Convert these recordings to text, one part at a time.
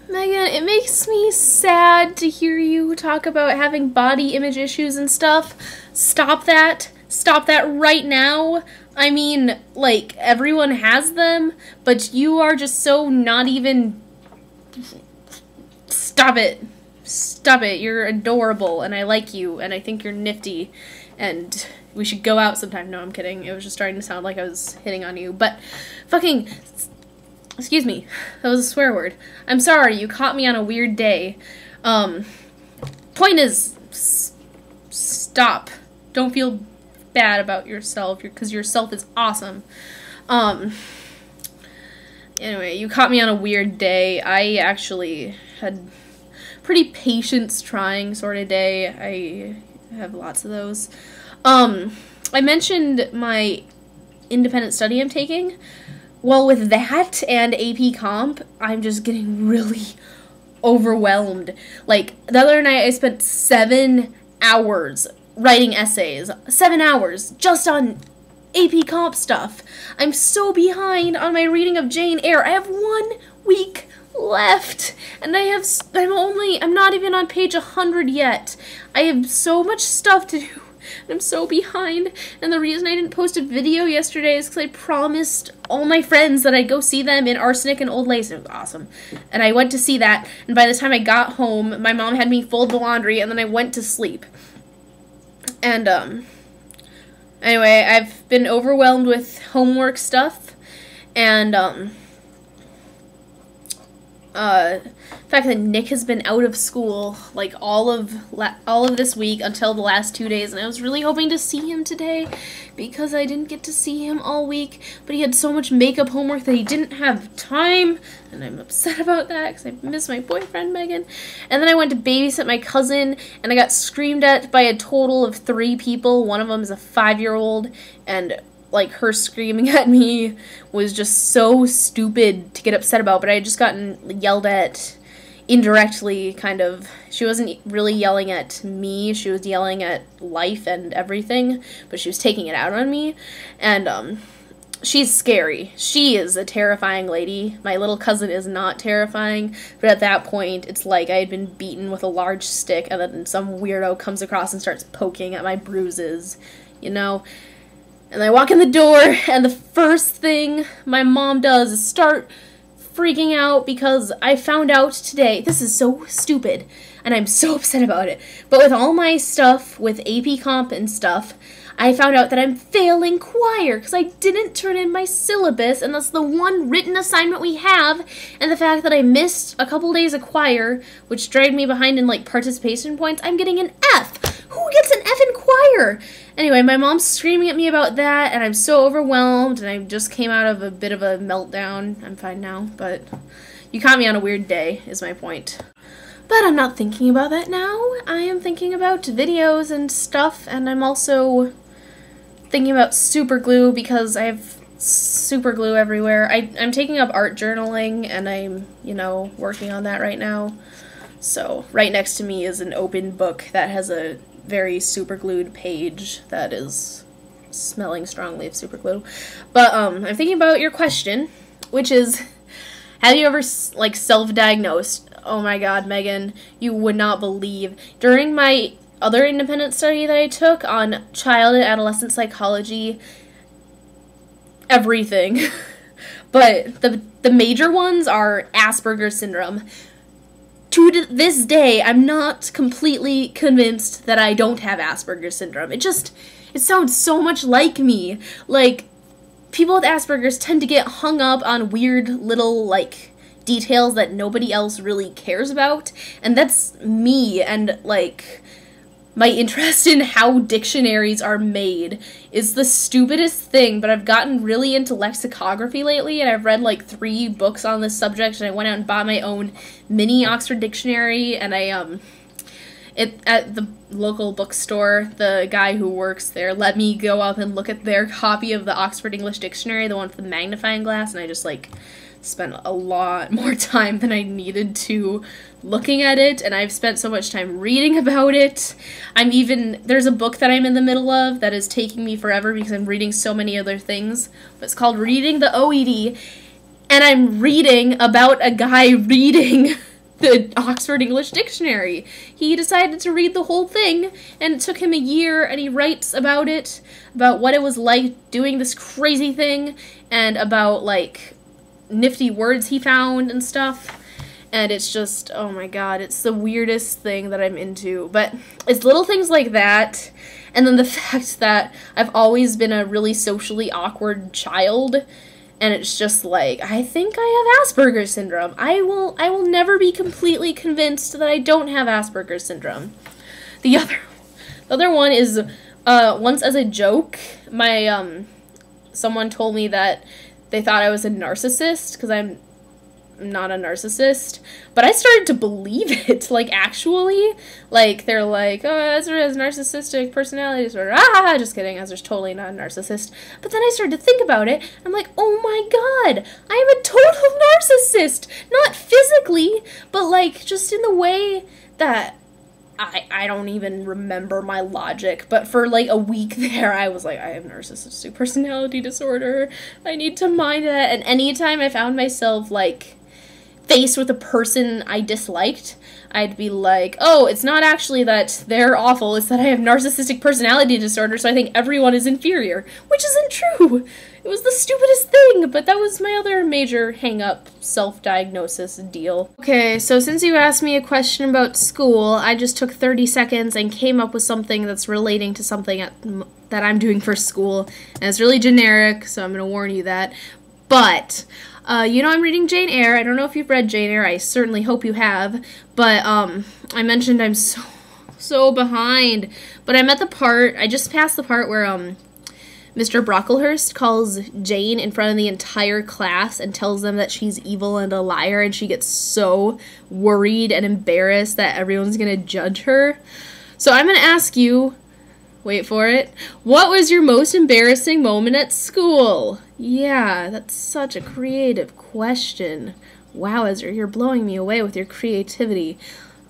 Megan, it makes me sad to hear you talk about having body image issues and stuff. Stop that. Stop that right now. I mean, like, everyone has them, but you are just so not even... Stop it. Stop it. You're adorable, and I like you, and I think you're nifty, and we should go out sometime. No, I'm kidding. It was just starting to sound like I was hitting on you, but fucking... Excuse me. That was a swear word. I'm sorry, you caught me on a weird day. Point is, stop. Don't feel bad about yourself, because yourself is awesome. Anyway, you caught me on a weird day. I actually had pretty patience trying sort of day. I have lots of those. I mentioned my independent study I'm taking. Well, with that and AP Comp, I'm just getting really overwhelmed. Like, the other night I spent 7 hours writing essays. 7 hours just on AP Comp stuff. I'm so behind on my reading of Jane Eyre. I have 1 week left, and I'm not even on page 100 yet. I have so much stuff to do. I'm so behind, and the reason I didn't post a video yesterday is because I promised all my friends that I'd go see them in Arsenic and Old Lace, and it was awesome. And I went to see that, and by the time I got home, my mom had me fold the laundry, and then I went to sleep. And, anyway, I've been overwhelmed with homework stuff, and, the fact that Nick has been out of school, like, all of this week until the last 2 days, and I was really hoping to see him today, because I didn't get to see him all week, but he had so much makeup homework that he didn't have time, and I'm upset about that, because I miss my boyfriend, Megan. And then I went to babysit my cousin, and I got screamed at by a total of 3 people. One of them is a 5-year-old, and like, her screaming at me was just so stupid to get upset about, but I had just gotten yelled at indirectly, kind of. She wasn't really yelling at me, she was yelling at life and everything, but she was taking it out on me, and, she's scary. She is a terrifying lady. My little cousin is not terrifying, but at that point, it's like I had been beaten with a large stick, and then some weirdo comes across and starts poking at my bruises, you know? And I walk in the door, and the first thing my mom does is start freaking out because I found out today, this is so stupid, and I'm so upset about it, but with all my stuff, with AP Comp and stuff, I found out that I'm failing choir because I didn't turn in my syllabus, and that's the one written assignment we have, and the fact that I missed a couple days of choir, which dragged me behind in, like, participation points, I'm getting an F. Who gets an F in choir? Anyway, my mom's screaming at me about that, and I'm so overwhelmed, and I just came out of a bit of a meltdown. I'm fine now, but you caught me on a weird day, is my point. But I'm not thinking about that now. I am thinking about videos and stuff, and I'm also thinking about super glue because I have super glue everywhere. I'm taking up art journaling, and I'm, you know, working on that right now. So right next to me is an open book that has a very super glued page that is smelling strongly of super glue. But I'm thinking about your question, which is, have you ever like self-diagnosed? Oh my god, Megan, you would not believe. During my other independent study that I took on child and adolescent psychology, everything. But the major ones are Asperger's syndrome. To this day, I'm not completely convinced that I don't have Asperger's syndrome. It sounds so much like me. Like, people with Asperger's tend to get hung up on weird little, like, details that nobody else really cares about, and that's me, and, like, my interest in how dictionaries are made is the stupidest thing, but I've gotten really into lexicography lately, and I've read like 3 books on this subject, and I went out and bought my own mini Oxford Dictionary, and at the local bookstore, the guy who works there let me go up and look at their copy of the Oxford English Dictionary, the one with the magnifying glass, and I just, like, spent a lot more time than I needed to looking at it, and I've spent so much time reading about it. There's a book that I'm in the middle of that is taking me forever because I'm reading so many other things, but it's called Reading the OED, and I'm reading about a guy reading the Oxford English Dictionary. He decided to read the whole thing, and it took him a year, and he writes about it, about what it was like doing this crazy thing, and about, like, nifty words he found and stuff. And it's just, oh my god, it's the weirdest thing that I'm into. But it's little things like that, and then the fact that I've always been a really socially awkward child, and it's just like, I think I have Asperger's syndrome. I will never be completely convinced that I don't have Asperger's syndrome. The other one is, once as a joke, someone told me that they thought I was a narcissist, because I'm not a narcissist, but I started to believe it, like, actually. Like, they're like, oh, Ezra has narcissistic personality disorder. Ah, just kidding, Ezra's totally not a narcissist. But then I started to think about it, I'm like, oh my god, I am a total narcissist! Not physically, but, like, just in the way that I don't even remember my logic, but for, like, a week there, I was like, I have narcissistic personality disorder, I need to mind that, and anytime I found myself, like, faced with a person I disliked, I'd be like, oh, it's not actually that they're awful, it's that I have narcissistic personality disorder, so I think everyone is inferior, which isn't true. It was the stupidest thing, but that was my other major hang-up self-diagnosis deal. Okay, so since you asked me a question about school, I just took 30 seconds and came up with something that's relating to something that I'm doing for school, and it's really generic, so I'm gonna warn you that, but you know I'm reading Jane Eyre. I don't know if you've read Jane Eyre. I certainly hope you have. But I mentioned I'm so behind. But I'm at the part, I just passed the part where Mr. Brocklehurst calls Jane in front of the entire class and tells them that she's evil and a liar, and she gets so worried and embarrassed that everyone's going to judge her. So I'm going to ask you, wait for it, what was your most embarrassing moment at school? Yeah, that's such a creative question. Wow, Ezra, you're blowing me away with your creativity.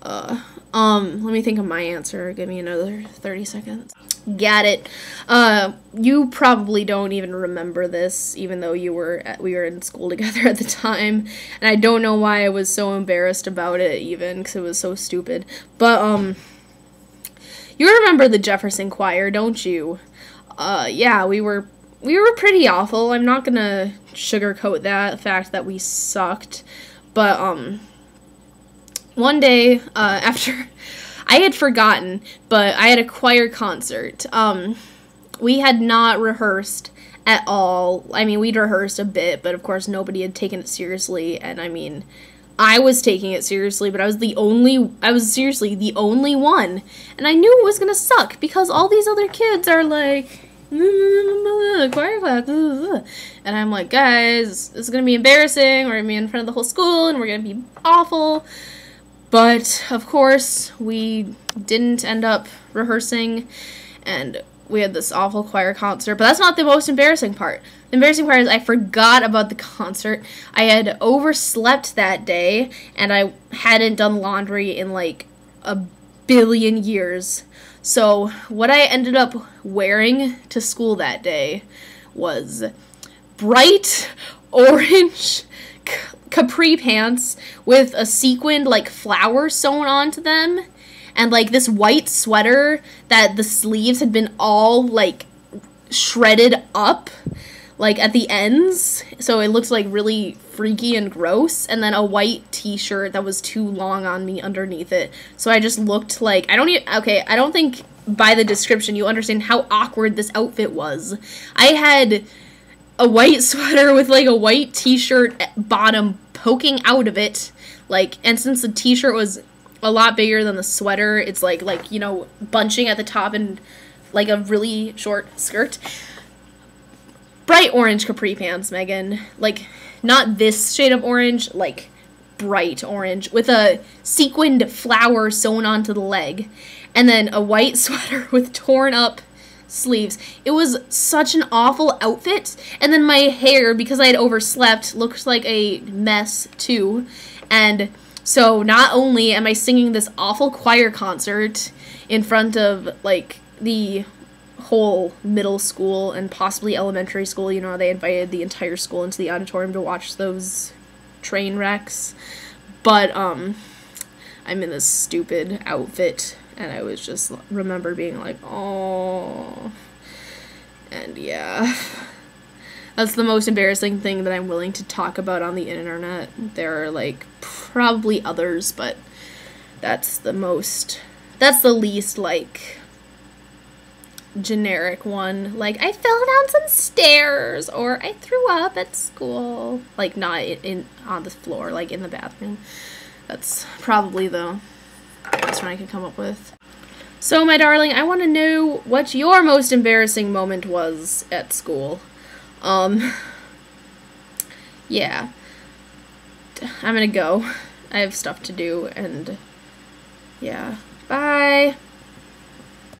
Let me think of my answer. Give me another 30 seconds. Got it. You probably don't even remember this, even though we were in school together at the time, and I don't know why I was so embarrassed about it even, because it was so stupid. But, you remember the Jefferson Choir, don't you? Yeah, we were pretty awful. I'm not gonna sugarcoat that, the fact that we sucked. But, one day, after, I had forgotten, but I had a choir concert. We had not rehearsed at all. I mean, we'd rehearsed a bit, but of course nobody had taken it seriously, and I mean, I was taking it seriously, but I was seriously the only one, and I knew it was gonna suck, because all these other kids are like, choir class, and I'm like, guys, this is gonna be embarrassing, we're gonna be in front of the whole school, and we're gonna be awful, but, of course, we didn't end up rehearsing, and we had this awful choir concert, but that's not the most embarrassing part. The embarrassing part is I forgot about the concert. I had overslept that day, and I hadn't done laundry in like a billion years. So what I ended up wearing to school that day was bright orange capri pants with a sequined like flower sewn onto them, and like this white sweater that the sleeves had been all like shredded up like at the ends, so it looked like really freaky and gross, and then a white t-shirt that was too long on me underneath it, so I just looked like, I don't think by the description you understand how awkward this outfit was. I had a white sweater with like a white t-shirt bottom poking out of it, like, and since the t-shirt was a lot bigger than the sweater, it's like, you know, bunching at the top and like a really short skirt. Bright orange capri pants, Megan. Like, not this shade of orange, like bright orange, with a sequined flower sewn onto the leg, and then a white sweater with torn up sleeves. It was such an awful outfit, and then my hair, because I had overslept, looked like a mess too, and so not only am I singing this awful choir concert in front of, like, the whole middle school and possibly elementary school, you know, they invited the entire school into the auditorium to watch those train wrecks, but, I'm in this stupid outfit, and I was just remember being like, oh, and yeah. That's the most embarrassing thing that I'm willing to talk about on the internet. There are, like, probably others, but that's the least, like, generic one. Like, I fell down some stairs, or I threw up at school. Like, not on the floor, like, in the bathroom. That's probably the best one I could come up with. So, my darling, I want to know what your most embarrassing moment was at school. Yeah. I'm gonna go. I have stuff to do, and yeah. Bye!